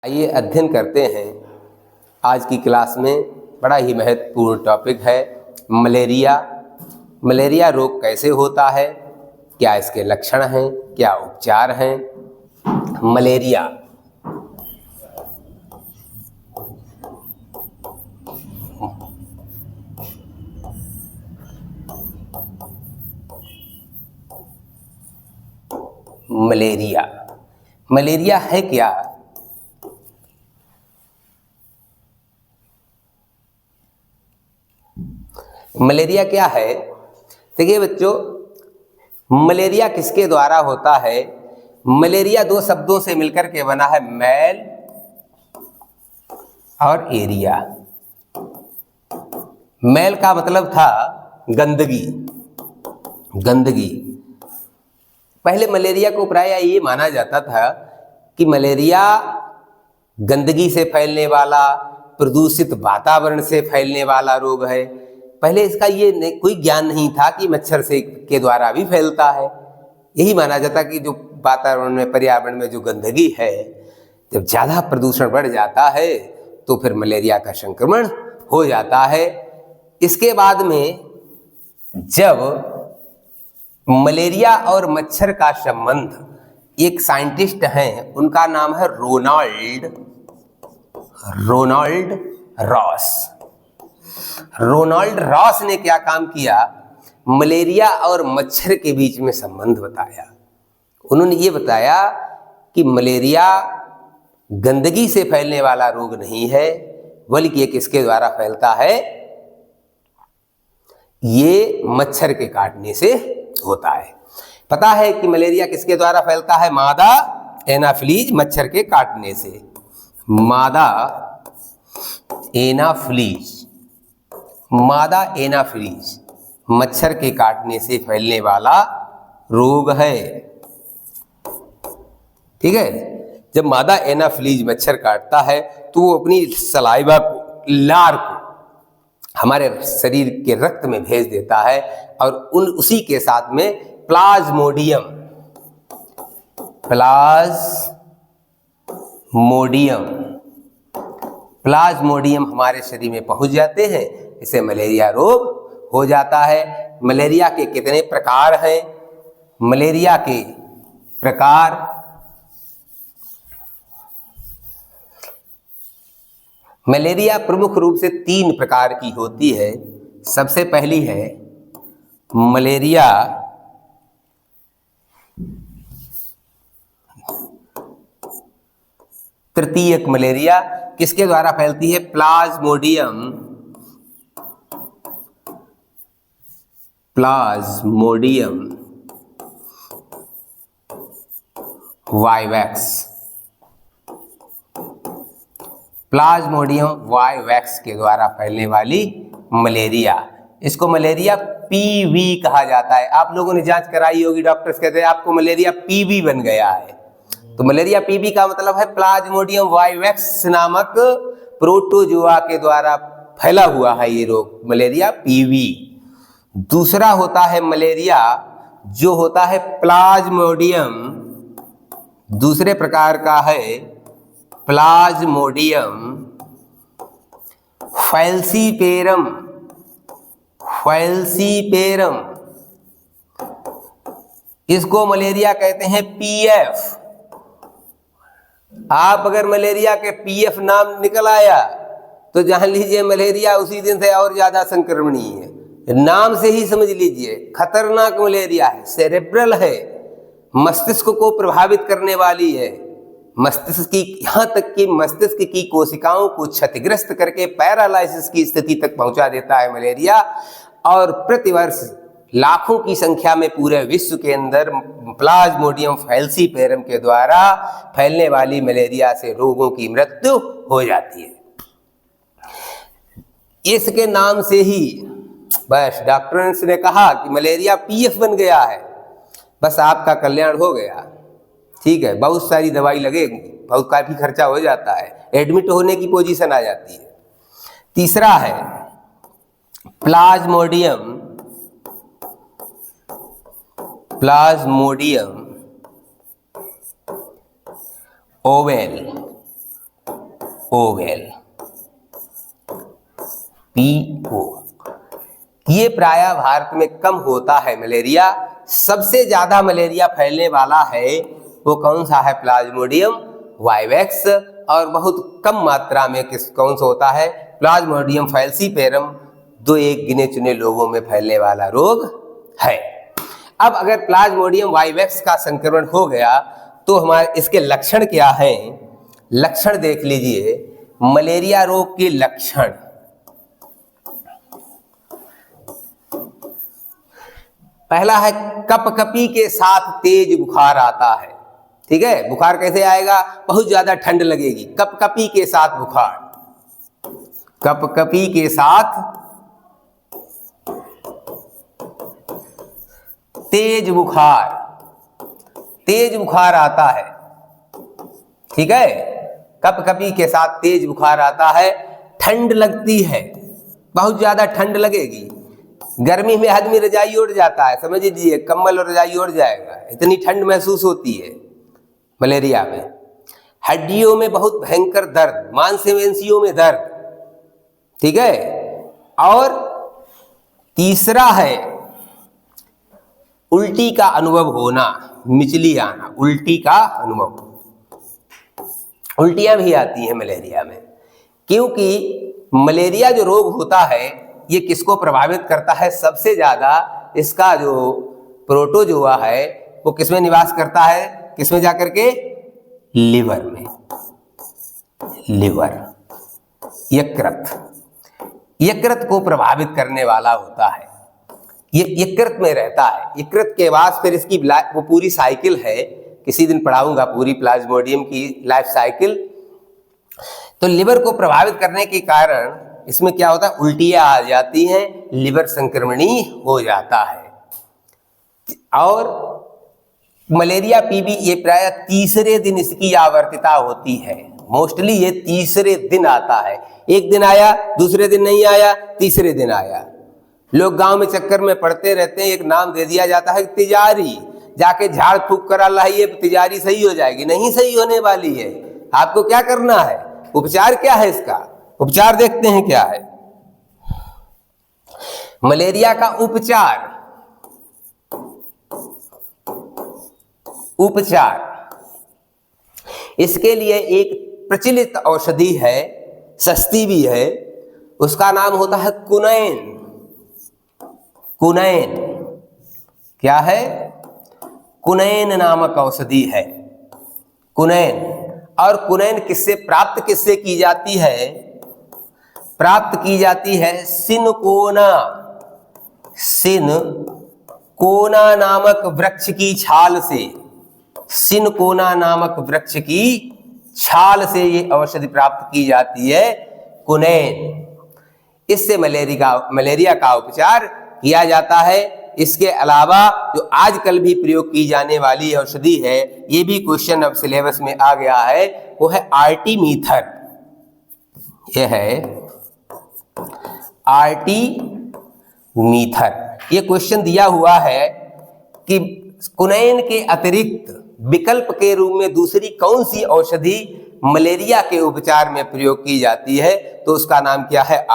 आइए अध्ययन करते हैं। आज की क्लास में बड़ा ही महत्वपूर्ण टॉपिक है मलेरिया। मलेरिया रोग कैसे होता है, क्या इसके लक्षण हैं, क्या उपचार हैं। मलेरिया मलेरिया मलेरिया है क्या? मलेरिया क्या है? देखिए बच्चों, मलेरिया किसके द्वारा होता है? मलेरिया दो शब्दों से मिलकर के बना है, मैल और एरिया। मैल का मतलब था गंदगी। पहले मलेरिया को प्राय ये माना जाता था कि मलेरिया गंदगी से फैलने वाला, प्रदूषित वातावरण से फैलने वाला रोग है। पहले इसका ये कोई ज्ञान नहीं था कि मच्छर से के द्वारा भी फैलता है। यही माना जाता कि जो वातावरण में, पर्यावरण में जो गंदगी है, जब ज़्यादा प्रदूषण बढ़ जाता है तो फिर मलेरिया का संक्रमण हो जाता है। इसके बाद में जब मलेरिया और मच्छर का संबंध, एक साइंटिस्ट हैं, उनका नाम है रोनाल्ड रॉस ने क्या काम किया? मलेरिया और मच्छर के बीच में संबंध बताया। उन्होंने ये बताया कि मलेरिया गंदगी से फैलने वाला रोग नहीं है, बल्कि ये किसके द्वारा फैलता है? ये मच्छर के काटने से होता है। पता है कि मलेरिया किसके द्वारा फैलता है? मादा एनाफिलीज मच्छर के काटने से। मादा एनाफिलीज मच्छर के काटने से फैलने वाला रोग है। ठीक है। जब मादा एनाफिलीज मच्छर काटता है तो वो अपनी सलाइवा को, लार को हमारे शरीर के रक्त में भेज देता है और उसी के साथ में प्लाज्मोडियम हमारे शरीर में पहुंच जाते हैं। इसे मलेरिया रोग हो जाता है। मलेरिया के कितने प्रकार हैं? मलेरिया के प्रकार, मलेरिया प्रमुख रूप से 3 प्रकार की होती है। सबसे पहली है मलेरिया तृतीयक मलेरिया। किसके द्वारा फैलती है? प्लाज्मोडियम वाइवैक्स के द्वारा फैलने वाली मलेरिया। इसको मलेरिया पीवी कहा जाता है। आप लोगों ने जांच कराई होगी, डॉक्टर्स कहते हैं आपको मलेरिया पीवी बन गया है। तो मलेरिया पीवी का मतलब है प्लाज्मोडियम वाइवैक्स नामक प्रोटोजोआ के द्वारा फैला हुआ है ये रोग, मलेरिया पीवी। दूसरा होता है मलेरिया जो होता है प्लाज्मोडियम, दूसरे प्रकार का है प्लाज्मोडियम फैल्सीपेरम। इसको मलेरिया कहते हैं पीएफ। आप अगर मलेरिया के पीएफ नाम निकल आया तो जान लीजिए मलेरिया उसी दिन से और ज्यादा संक्रमणीय है। नाम से ही समझ लीजिए खतरनाक मलेरिया है, सेरेब्रल है, मस्तिष्क को प्रभावित करने वाली है। मस्तिष्क की, यहाँ तक कि मस्तिष्क की कोशिकाओं को क्षतिग्रस्त करके पैरालाइसिस की स्थिति तक पहुंचा देता है मलेरिया। और प्रतिवर्ष लाखों की संख्या में पूरे विश्व के अंदर प्लाज्मोडियम फैल्सीपेरम के द्वारा फैलने वाली मलेरिया से रोगों की मृत्यु हो जाती है। इसके नाम से ही बस डॉक्टर्स ने कहा कि मलेरिया पीएफ बन गया है, बस आपका कल्याण हो गया। ठीक है, बहुत सारी दवाई लगेगी, बहुत काफी खर्चा हो जाता है, एडमिट होने की पोजीशन आ जाती है। तीसरा है प्लाज्मोडियम ओवेल ओवेल, PO। ये प्रायः भारत में कम होता है मलेरिया। सबसे ज्यादा मलेरिया फैलने वाला है वो कौन सा है? Plasmodium vivax. और बहुत कम मात्रा में कौन सा होता है? Plasmodium falciparum. दो एक गिने चुने लोगों में फैलने वाला रोग है। अब अगर प्लाज्मोडियम वाइवेक्स का संक्रमण हो गया तो हमारे इसके लक्षण क्या हैं? लक्षण देख लीजिए। मलेरिया रोग के लक्षण, पहला है कपकपी के साथ तेज बुखार आता है। ठीक है, बुखार कैसे आएगा? बहुत ज्यादा ठंड लगेगी। कपकपी के साथ बुखार, कपकपी के साथ तेज बुखार, तेज बुखार आता है। ठीक है, कपकपी के साथ तेज बुखार आता है। ठंड लगती है, बहुत ज्यादा ठंड लगेगी। गर्मी में आदमी रजाई ओढ़ जाता है, समझ लीजिए कंबल और रजाई ओढ़ जाएगा, इतनी ठंड महसूस होती है मलेरिया में। हड्डियों में बहुत भयंकर दर्द, मांसपेशियों में दर्द। ठीक है, और तीसरा है उल्टी का अनुभव होना, मिचली आना, उल्टी का अनुभव। उल्टियां भी आती हैं मलेरिया में, क्योंकि मलेरिया जो रोग होता है ये किसको प्रभावित करता है? सबसे ज्यादा इसका जो प्रोटोजोआ है वो किसमें निवास करता है? किसमें जाकर के? लिवर में। लिवर, यकृत, यकृत को प्रभावित करने वाला होता है। ये यकृत में रहता है। यकृत के बाद फिर इसकी वो पूरी साइकिल है, किसी दिन पढ़ाऊंगा पूरी प्लाज्मोडियम की लाइफ साइकिल। तो लिवर को प्रभावित करने के कारण इसमें क्या होता है? उल्टियां आ जाती हैं, लिवर संक्रमणी हो जाता है। और मलेरिया पीबी ये प्राय तीसरे दिन इसकी आवर्तिता होती है। मोस्टली ये तीसरे दिन आता है। एक दिन आया, दूसरे दिन नहीं आया, तीसरे दिन आया। लोग गांव में चक्कर में पड़ते रहते हैं, एक नाम दे दिया जाता है तिजारी। जाके झाड़ फूक कर अल्लाह ये तिजारी सही हो जाएगी, नहीं सही होने वाली है। आपको क्या करना है? उपचार क्या है इसका? उपचार देखते हैं क्या है मलेरिया का उपचार। उपचार, इसके लिए एक प्रचलित औषधि है, सस्ती भी है, उसका नाम होता है कुनैन। कुनैन क्या है? कुनैन नामक औषधि है, कुनैन। और कुनैन किससे की जाती है? प्राप्त की जाती है सिनकोना, सिनकोना नामक वृक्ष की छाल से। सिनकोना नामक वृक्ष की छाल से ये औषधि प्राप्त की जाती है, कुनैन। इससे मलेरिया का उपचार किया जाता है। इसके अलावा जो आजकल भी प्रयोग की जाने वाली औषधि है, ये भी क्वेश्चन अब सिलेबस में आ गया है, वो है आर्टीमीथर। ये है आर्टीमीथर। ये क्वेश्चन दिया हुआ है कि कुनैन के अतिरिक्त विकल्प के रूप में दूसरी कौन सी औषधि मलेरिया के उपचार में प्रयोग की जाती है? तो उसका नाम क्या है?